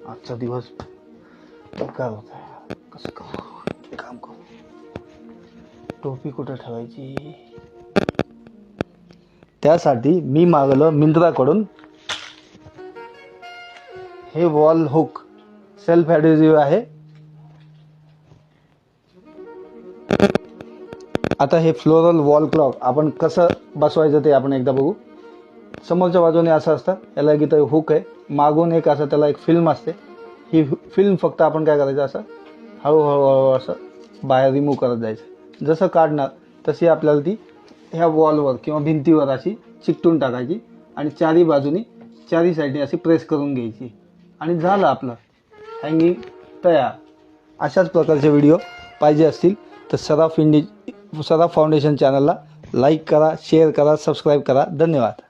आजचा दिवस काय होत आहे, कसं करू, काम करू. टोपी कुठं ठेवायची? त्यासाठी मी मागवलं मिंत्राकडून हे वॉल हुक. सेल्फ ॲडेसिव्ह आहे. आता हे फ्लोरल वॉल क्लॉक आपण कसं बसवायचं ते आपण एकदा बघू. समोरच्या बाजूने असं असतं, याला एक इथं हुक आहे, मागून एक असं त्याला एक फिल्म असते. ही फिल्म फक्त आपण काय करायचं, असं हळूहळू असं बाहेर रिमूव्ह करत जायचं. जसं काढणार तशी आपल्याला ती ह्या वॉलवर किंवा भिंतीवर अशी चिकटून टाकायची आणि चारी बाजूनी चारी साईडने अशी प्रेस करून घ्यायची आणि झालं आपलं हँगिंग तयार. अशाच प्रकारचे व्हिडिओ पाहिजे असतील तर सराफ फाउंडेशन चॅनलला लाईक करा, शेअर करा, सबस्क्राईब करा. धन्यवाद.